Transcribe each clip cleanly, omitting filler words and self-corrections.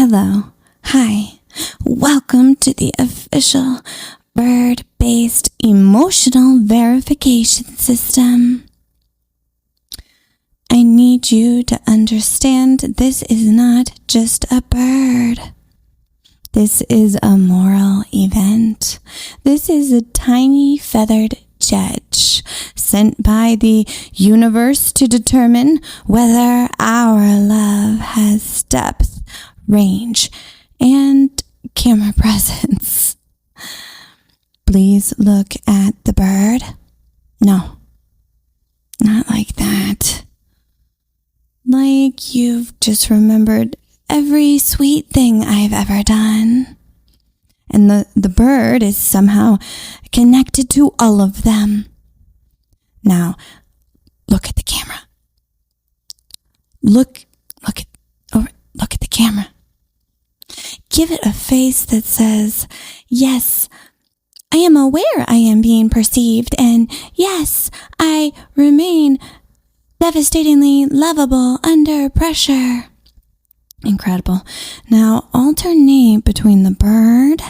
Hello. Hi. Welcome to the official bird-based emotional verification system. I need you to understand this is not just a bird. This is a moral event. This is a tiny feathered judge sent by the universe to determine whether our love has depth, range, and camera presence. Please look at the bird. No, not like that. Like you've just remembered every sweet thing I've ever done. And the bird is somehow connected to all of them. Now, look at the camera. Look at the camera. Give it a face that says, yes, I am aware I am being perceived, and yes, I remain devastatingly lovable under pressure. Incredible. Now alternate between the bird,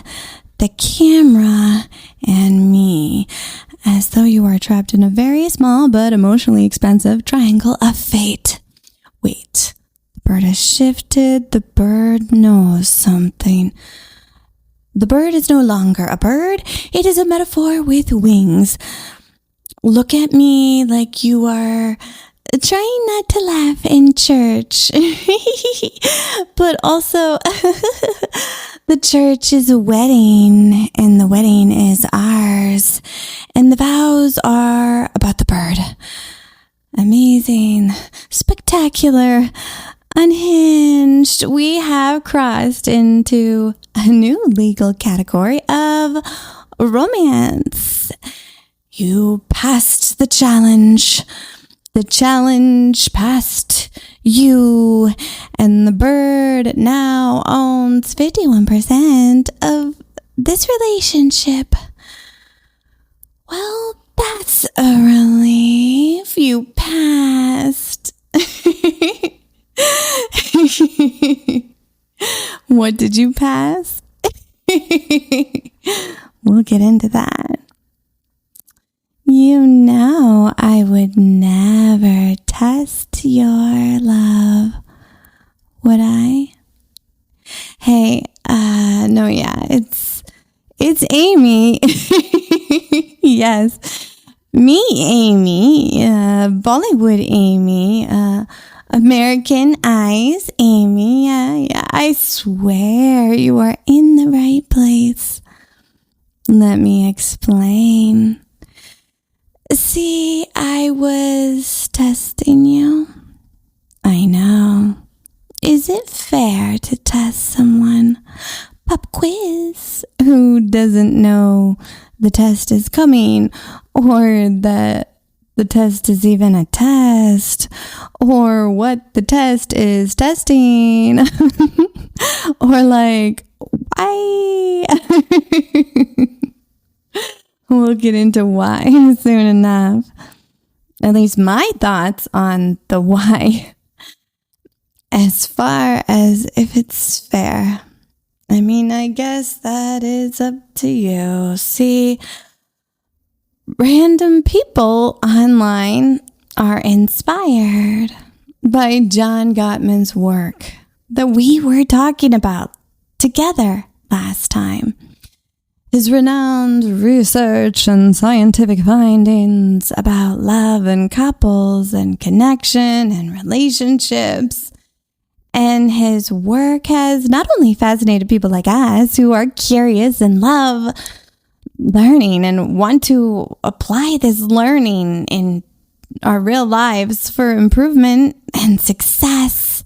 the camera, and me, as though you are trapped in a very small but emotionally expensive triangle of fate. Wait, the bird has shifted. The bird knows something. The bird is no longer a bird. It is a metaphor with wings. Look at me like you are trying not to laugh in church. But also, the church is a wedding, and the wedding is ours. And the vows are about the bird. Amazing, spectacular, unhinged. We have crossed into a new legal category of romance. You passed the challenge. The challenge passed you, and the bird now owns 51% of this relationship. Well, that's a relief. You passed. What did you pass? We'll get into that. You know I would never test your love, would I? Hey, it's Amy. Yes, me, Amy, Bollywood Amy, American Eyes Amy. Yeah, I swear you are in the right place. Let me explain. See, I was testing you. I know. Is it fair to test someone, pop quiz, who doesn't know the test is coming, or that the test is even a test, or what the test is testing, or like, why? We'll get into why soon enough. At least my thoughts on the why. As far as if it's fair. I mean, I guess that is up to you. See, random people online are inspired by John Gottman's work that we were talking about together last time. His renowned research and scientific findings about love and couples and connection and relationships. And his work has not only fascinated people like us who are curious and love learning and want to apply this learning in our real lives for improvement and success.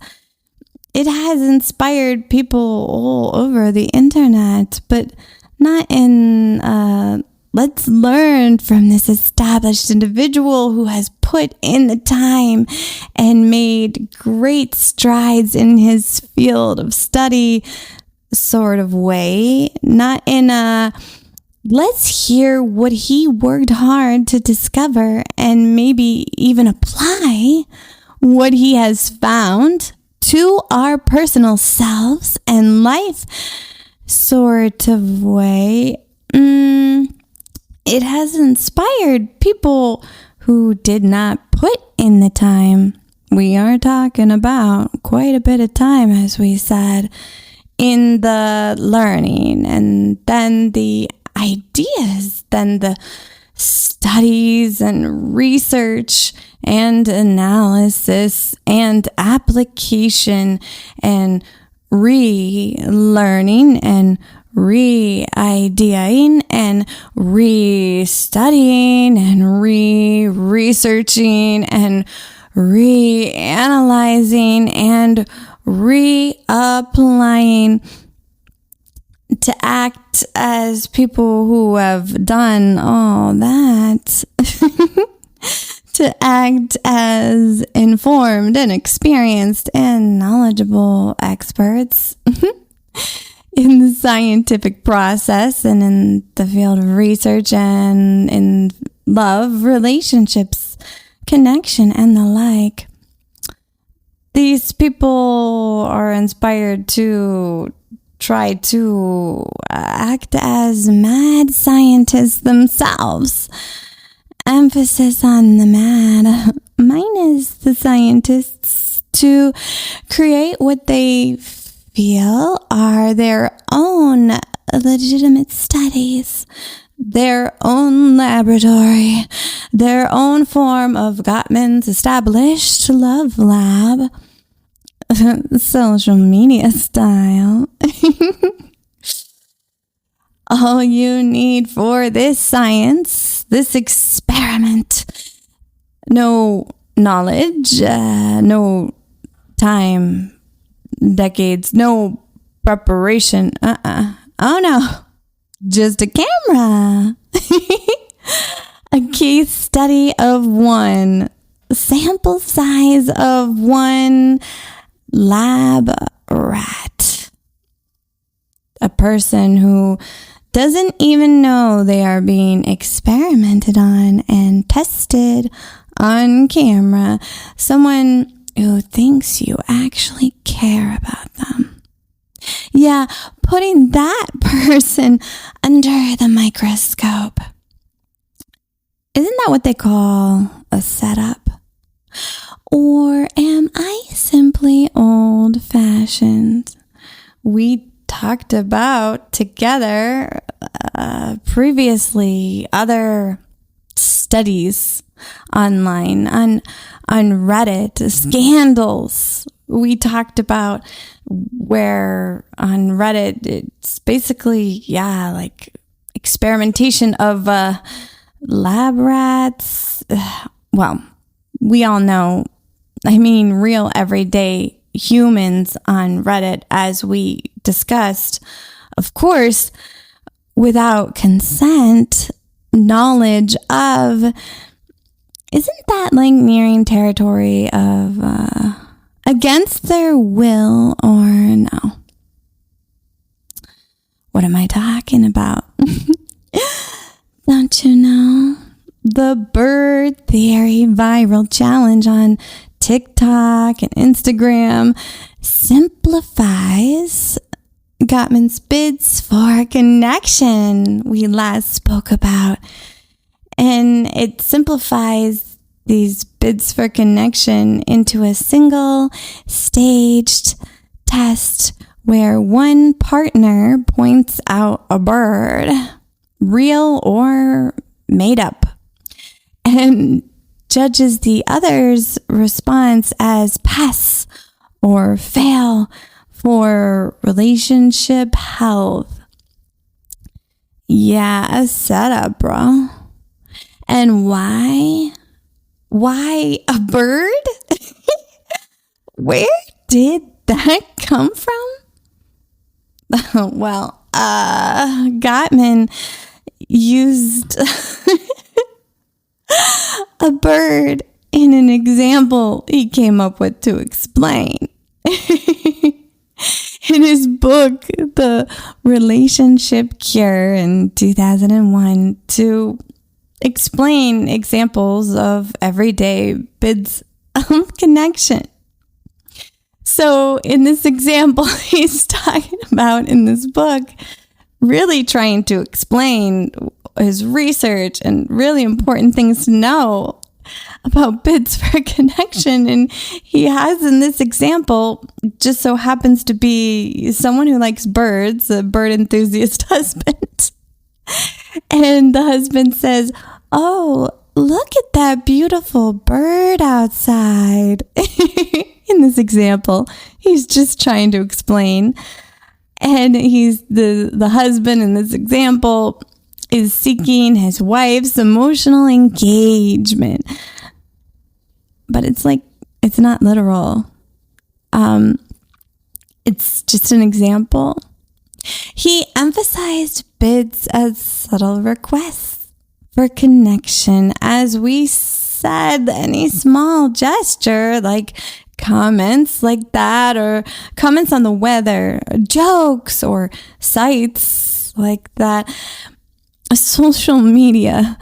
It has inspired people all over the internet, but not in, let's learn from this established individual who has put in the time and made great strides in his field of study sort of way. Not in a, let's hear what he worked hard to discover and maybe even apply what he has found to our personal selves and life sort of way. It has inspired people who did not put in the time. We are talking about quite a bit of time, as we said, in the learning, and then the ideas, then the studies and research and analysis and application and relearning and re-ideating and re-studying and re-researching and re-analyzing and re-applying to act as people who have done all that. To act as informed and experienced and knowledgeable experts in the scientific process and in the field of research and in love, relationships, connection, and the like. These people are inspired to try to act as mad scientists themselves. Emphasis on the mad, minus the scientists, to create what they feel are their own legitimate studies, their own laboratory, their own form of Gottman's established love lab, social media style. All you need for this science, this experiment, no knowledge, no time, decades, no preparation. Oh no, just a camera. A case study of one, sample size of one lab rat. A person who doesn't even know they are being experimented on and tested on camera. Someone who thinks you actually care about them. Yeah, putting that person under the microscope. Isn't that what they call a setup? Or am I simply old-fashioned? We talked about together previously other studies online on Reddit, scandals. We talked about where on Reddit it's basically like experimentation of lab rats. Well, we all know, I mean real everyday humans on Reddit, as we discussed, of course, without consent, knowledge of. Isn't that like nearing territory of against their will or no? What am I talking about? Don't you know? The bird theory viral challenge on TikTok and Instagram simplifies Gottman's bids for connection we last spoke about. And it simplifies these bids for connection into a single staged test where one partner points out a bird, real or made up, and judges the other's response as pass or fail for relationship health. Yeah, a setup, bro. And why? Why a bird? Where did that come from? Well, Gottman used a bird in an example he came up with to explain. In his book, The Relationship Cure in 2001, to explain examples of everyday bids of connection. So in this example, he's talking about in this book, really trying to explain his research and really important things to know about bids for connection. And he has in this example, just so happens to be someone who likes birds, a bird enthusiast husband. And the husband says, "Oh, look at that beautiful bird outside." In this example, he's just trying to explain. And he's the husband in this example is seeking his wife's emotional engagement. But it's not literal. It's just an example. He emphasized bids as subtle requests for connection. As we said, any small gesture like comments like that, or comments on the weather, jokes, or sites like that. Social media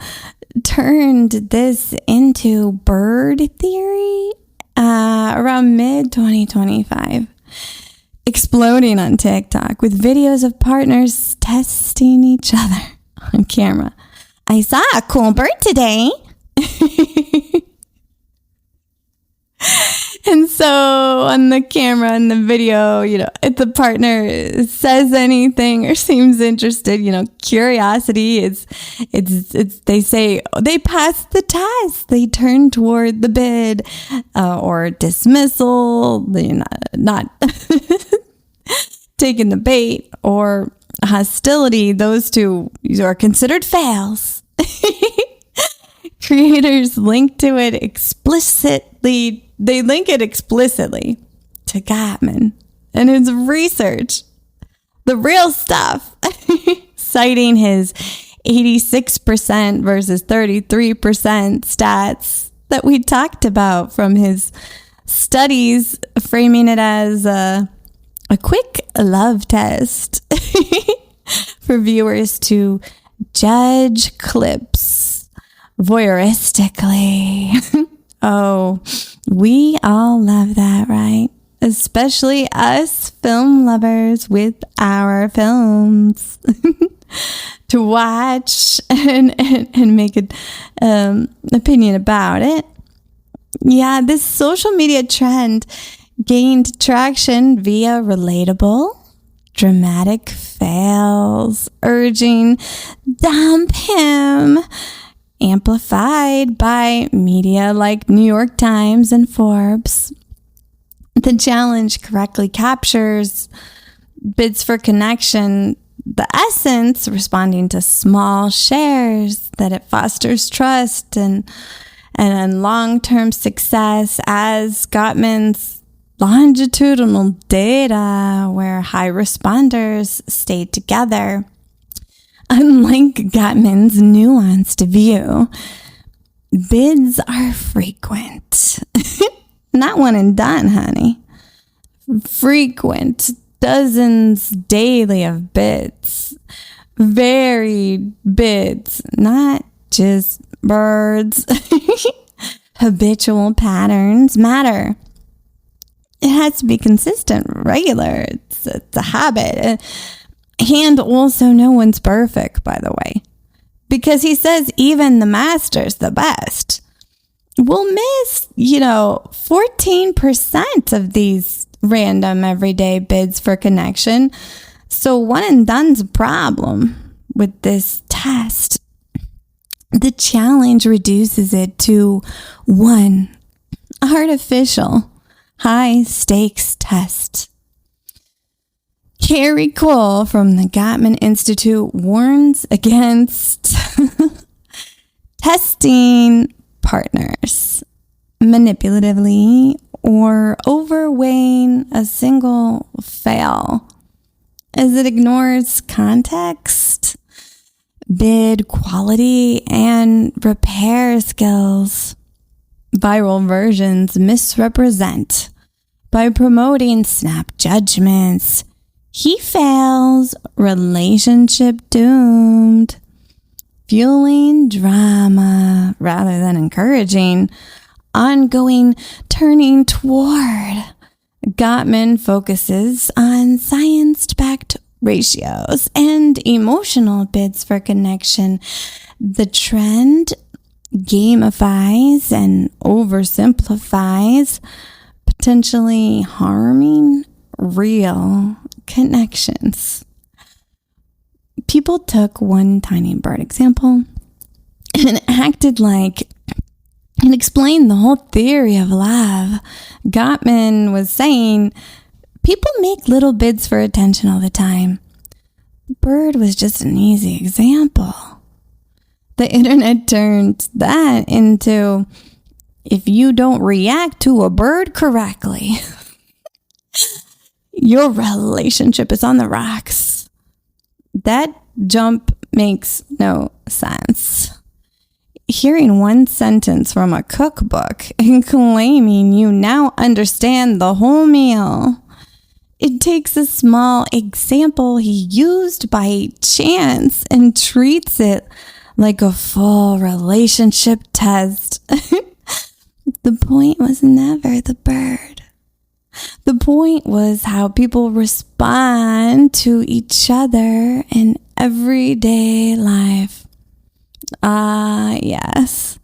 turned this into bird theory around mid-2025, exploding on TikTok with videos of partners testing each other on camera. "I saw a cool bird today." And so on the camera in the video, if the partner says anything or seems interested, curiosity they say they passed the test. They turn toward the bid, or dismissal, not taking the bait, or hostility. Those two are considered fails. Creators link it explicitly to Gottman and his research, the real stuff, citing his 86% versus 33% stats that we talked about from his studies, framing it as a quick love test for viewers to judge clips voyeuristically. Oh, we all love that, right? Especially us film lovers with our films. To watch and make an opinion about it. Yeah, this social media trend gained traction via relatable, dramatic fails, urging dump him, amplified by media like New York Times and Forbes. The challenge correctly captures bids for connection, the essence, responding to small shares, that it fosters trust and long-term success, as Gottman's longitudinal data where high responders stay together. Unlike Gottman's nuanced view, bids are frequent. Not one and done, honey. Frequent. Dozens daily of bids. Varied bids. Not just birds. Habitual patterns matter. It has to be consistent, regular. It's a habit. And also, no one's perfect, by the way. Because he says even the masters, the best, will miss, 14% of these random everyday bids for connection. So one and done's a problem with this test. The challenge reduces it to one artificial high stakes test. Carrie Cole from the Gottman Institute warns against testing partners manipulatively or overweighing a single fail, as it ignores context, bid quality, and repair skills. Viral versions misrepresent by promoting snap judgments. He fails, relationship doomed, fueling drama rather than encouraging, ongoing turning toward Gottman focuses on science-backed ratios and emotional bids for connection. The trend gamifies and oversimplifies, potentially harming real connections. People took one tiny bird example and acted like it explained the whole theory of love. Gottman was saying people make little bids for attention all the time. The bird was just an easy example. The internet turned that into, if you don't react to a bird correctly, your relationship is on the rocks. That jump makes no sense. Hearing one sentence from a cookbook and claiming you now understand the whole meal. It takes a small example he used by chance and treats it like a full relationship test. The point was never the bird. The point was how people respond to each other in everyday life. Yes,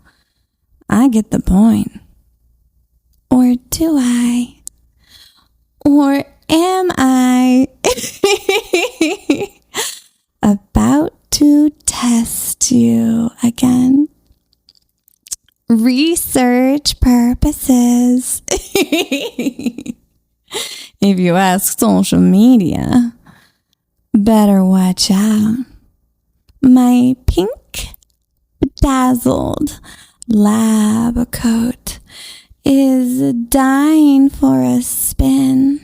I get the point. Or do I? Or am I about to test you again? Research purposes. If you ask social media, better watch out. My pink bedazzled lab coat is dying for a spin.